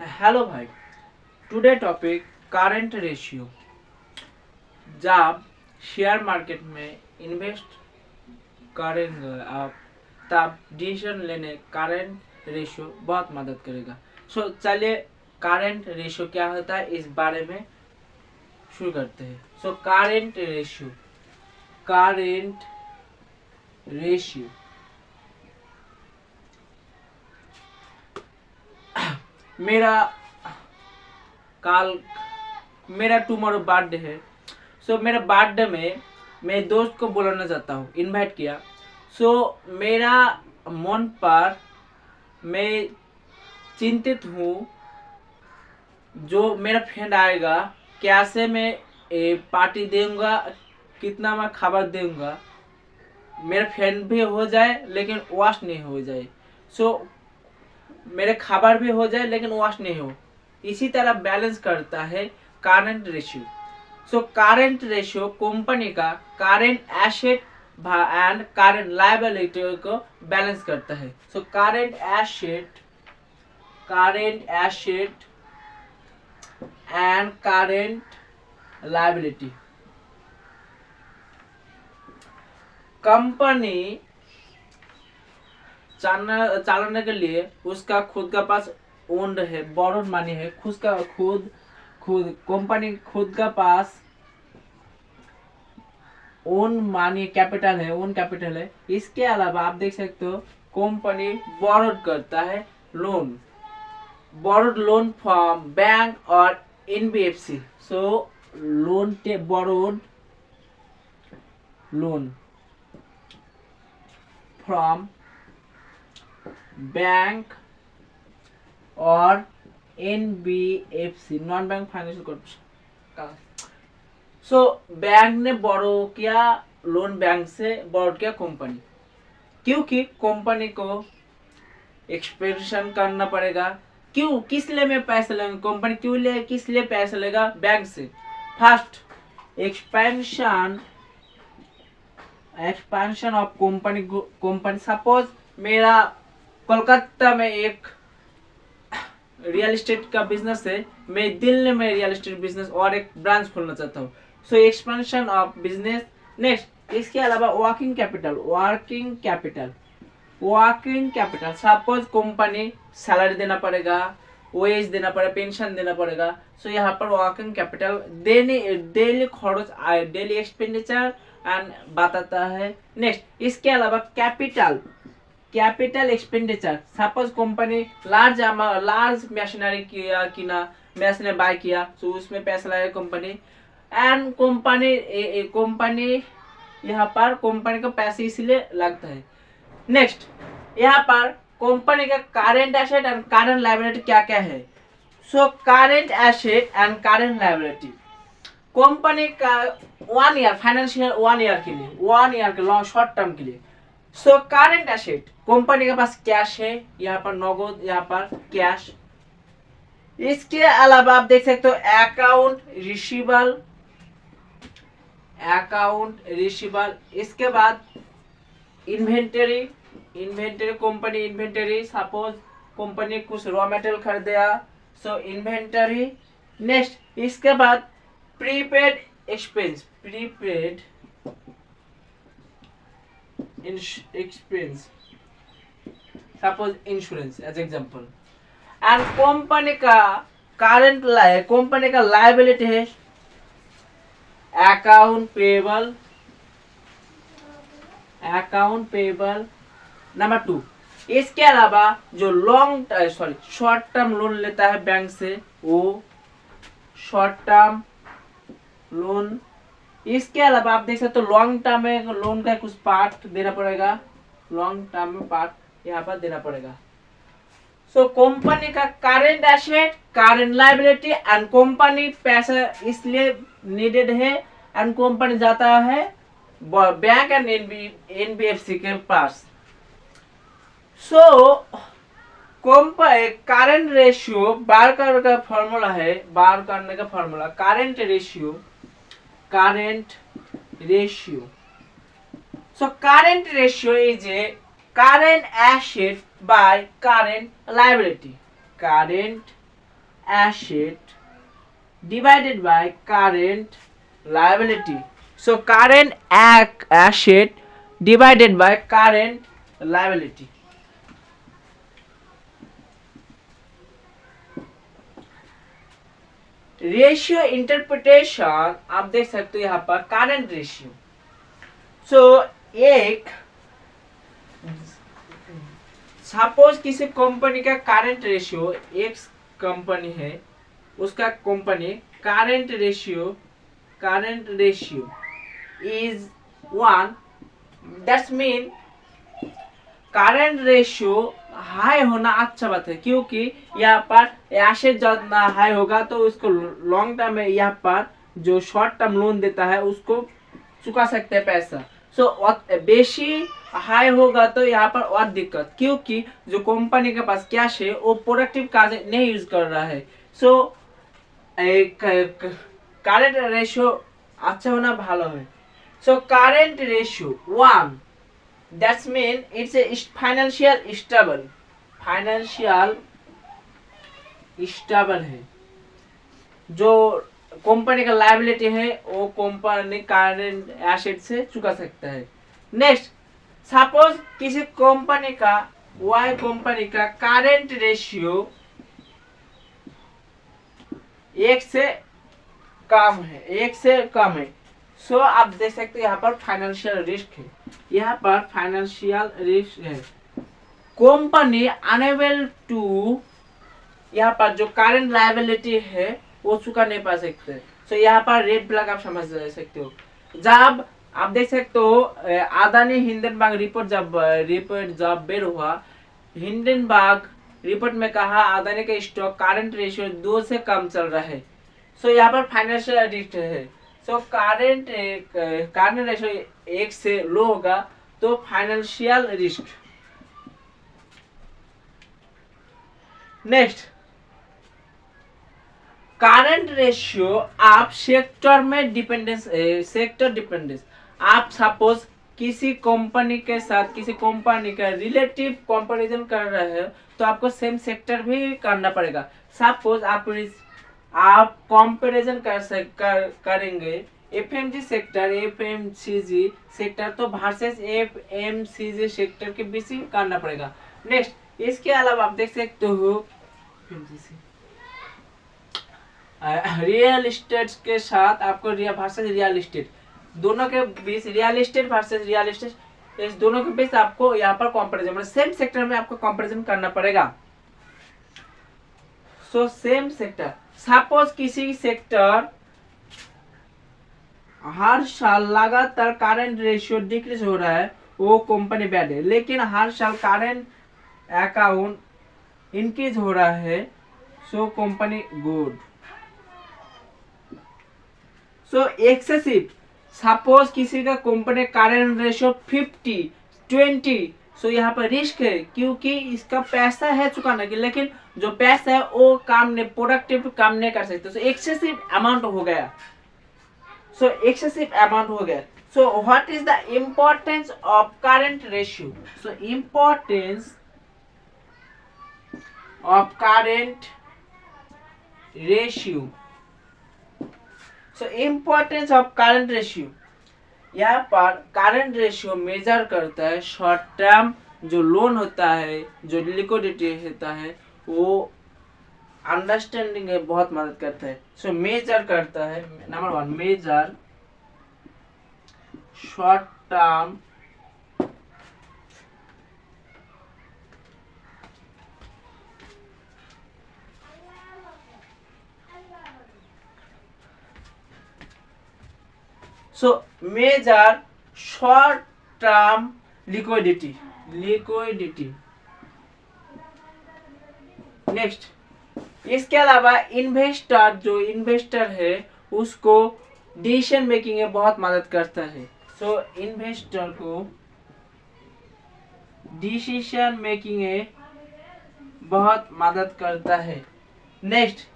Hello भाई। Today topic current ratio. जब share market में इन्वेस्ट करेंगे आप, तब डिसीजन लेने करंट रेशियो बहुत मदद करेगा। चलिए, करंट रेशियो क्या होता है इस बारे में शुरू करते हैं। करंट रेशियो मेरा काल मेरा टुमारो बर्थडे है। मेरा बर्थडे में मैं दोस्त को बुलाना चाहता हूँ, इनवाइट किया। मेरा मन पर मैं चिंतित हूँ, जो मेरा फ्रेंड आएगा कैसे मैं पार्टी दूंगा, कितना मैं खाबर दूंगा, मेरा फ्रेंड भी हो जाए लेकिन वॉश नहीं हो जाए। मेरे खाबर भी हो जाए लेकिन वॉश नहीं हो। इसी तरह बैलेंस करता है current ratio. Current ratio company का current asset and current liability को बैलेंस करता है। Current asset and current liability. Company चलाने के लिए उसका खुद का पास ओन्ड है, बोरोड मनी है, खुद खुद कंपनी खुद का पास ओन मनी कैपिटल है। इसके अलावा आप देख सकते हो कंपनी बोरोड करता है loan, borrowed loan from bank और NBFC. Borrowed loan from bank और NBFC, non bank financial corporation. Bank ने बोरो किया लोन, बैंक से बोरो किया कंपनी, क्योंकि कंपनी को एक्सपेंशन करना पड़ेगा। किस लिए मैं पैसे लेंगे, कंपनी किस लिए पैसे लेगा बैंक से? First, expansion of company. Suppose मेरा कोलकाता में एक रियल एस्टेट का बिजनेस है, मैं दिल्ली में रियल एस्टेट बिजनेस और एक ब्रांच खोलना चाहता हूँ। Expansion of business. नेक्स्ट, इसके अलावा working capital. Suppose company salary देना पड़ेगा, वेज देना पड़ेगा, पेंशन देना पड़ेगा। यहाँ पर वर्किंग कैपिटल डेली खर्च आए, डेली एक्सपेंडिचर एंड बताता है। नेक्स्ट, इसके अलावा capital expenditure. Suppose company large machinery machinery buy किया, तो उसमें पैसा लगेगा कंपनी। एंड कंपनी यहाँ पर कंपनी का पैसा इसलिए लगता है। नेक्स्ट, यहाँ पर कंपनी का current asset and current liability क्या क्या है। Current asset and current liability company का 1 ईयर फाइनेंशियल 1 ईयर के लॉन्ग शॉर्ट टर्म के लिए। करंट एसेट, कंपनी के पास कैश है, यहाँ पर नगद, यहाँ पर कैश। इसके अलावा आप देख सकते हो अकाउंट रिसीवेबल। इसके बाद inventory company inventory. Suppose company कुछ रॉ मटेरियल खरीदा, इन्वेंटरी। नेक्स्ट, इसके बाद prepaid expense suppose insurance as example. And company का लायबिलिटी है अकाउंट पेबल। नंबर 2, इसके अलावा जो शॉर्ट टर्म लोन लेता है बैंक से, वो शॉर्ट टर्म लोन। इसके अलावा आप देख सकते हो लॉन्ग टर्म में लोन का कुछ पार्ट देना पड़ेगा, लॉन्ग टर्म में पार्ट यहाँ पर देना पड़ेगा। कंपनी का current asset, current liability and company पैसा इसलिए नीडेड है, एंड कंपनी जाता है बैंक एंड एनबीएफसी के पास। करंट रेशियो बार करने का formula current ratio. current ratio is a current asset by current liability. Current asset divided by current liability. So current asset divided by current liability. Ratio interpretation आप देख सकते हो यहाँ पर current ratio. सो एक suppose किसी कंपनी का current ratio, एक कंपनी है उसका company current ratio is 1, that's mean current ratio high होना अच्छा बात है, क्योंकि यहाँ पर एसेट जितना हाई होगा तो उसको लॉन्ग टर्म में यहाँ पर जो शॉर्ट टर्म लोन देता है उसको चुका सकते हैं पैसा। सो बेशी हाई होगा तो यहाँ पर और दिक्कत, क्योंकि जो कंपनी के पास कैश है वो प्रोडक्टिव काज नहीं यूज कर रहा है। सो करंट रेशियो अच्छा होना भालो है। So current ratio 1, that's mean it's a financial stable है। जो कंपनी का लायबिलिटी है वो कंपनी करंट एसेट से चुका सकता है। नेक्स्ट, सपोज किसी कंपनी का वाई कंपनी का करंट रेशियो 1 से कम है। सो आप देख सकते हैं यहाँ पर फाइनेंशियल रिस्क है, यहाँ पर फाइनेंशियल रिस्क है। कंपनी अनेबल टू, यहाँ पर जो करंट लायबिलिटी है वो चुका नहीं पा सकते। सो यहाँ पर रेड फ्लैग आप समझ सकते हो। जब आप देख सकते हो अदानी हिंडनबर्ग रिपोर्ट जब बेर हुआ, हिंडनबर्ग रिपोर्ट में कहा अदानी का स्टॉक करंट रेशियो 2 से कम चल रहा है। सो यहाँ पर फाइनेंशियल रिस्क है। सो करंट रेशियो 1 से लो होगा तो financial risk. Next, current ratio आप सेक्टर में डिपेंडेंस, आप सपोज किसी कंपनी के साथ किसी कंपनी का रिलेटिव कंपैरिजन कर रहे हैं तो आपको सेम सेक्टर भी करना पड़ेगा। सपोज आप कंपैरिजन करेंगे एफएमजी सेक्टर, एफएमसीजी सेक्टर तो वर्सेस एफएमसीजी सेक्टर के बीच ही करना पड़ेगा। नेक्स्ट, इसके अलावा आप देख सकते हो रियल एस्टेट के साथ आपको वर्सेस रियल एस्टेट, दोनों के बीच real estate versus real estate, इस दोनों के बीच आपको यहाँ पर कंपैरिजन, मतलब सेम सेक्टर में आपको कंपैरिजन करना पड़ेगा। सो सेम सेक्टर, सपोज किसी सेक्टर हर साल लगातार करंट रेशियो डिक्रीज हो रहा है, वो कंपनी बैड है। लेकिन हर साल करंट अकाउंट इंक्रीज हो रहा है, सो कंपनी गुड। सो एक्सेसिव, सपोज किसी का कंपनी करंट रेशियो 50-20, सो यहाँ पर रिस्क है, क्योंकि इसका पैसा है चुकाने के, लेकिन जो पैसा है वो काम नहीं, प्रोडक्टिव काम नहीं कर सकते। सो एक्सेसिव अमाउंट हो गया। So what is the importance of current ratio? So importance of current ratio, importance of current ratio, यहाँ पर करंट रेशियो मेजर करता है शॉर्ट टर्म जो लोन होता है, जो लिक्विडिटी होता है, वो अंडरस्टैंडिंग में बहुत मदद करता है। सो मेजर करता है, number 1 measure short term measure short term liquidity. Next, इसके अलावा इन्वेस्टर है उसको डिसीजन मेकिंग में बहुत मदद करता है। सो इन्वेस्टर को डिसीजन मेकिंग में बहुत मदद करता है। नेक्स्ट,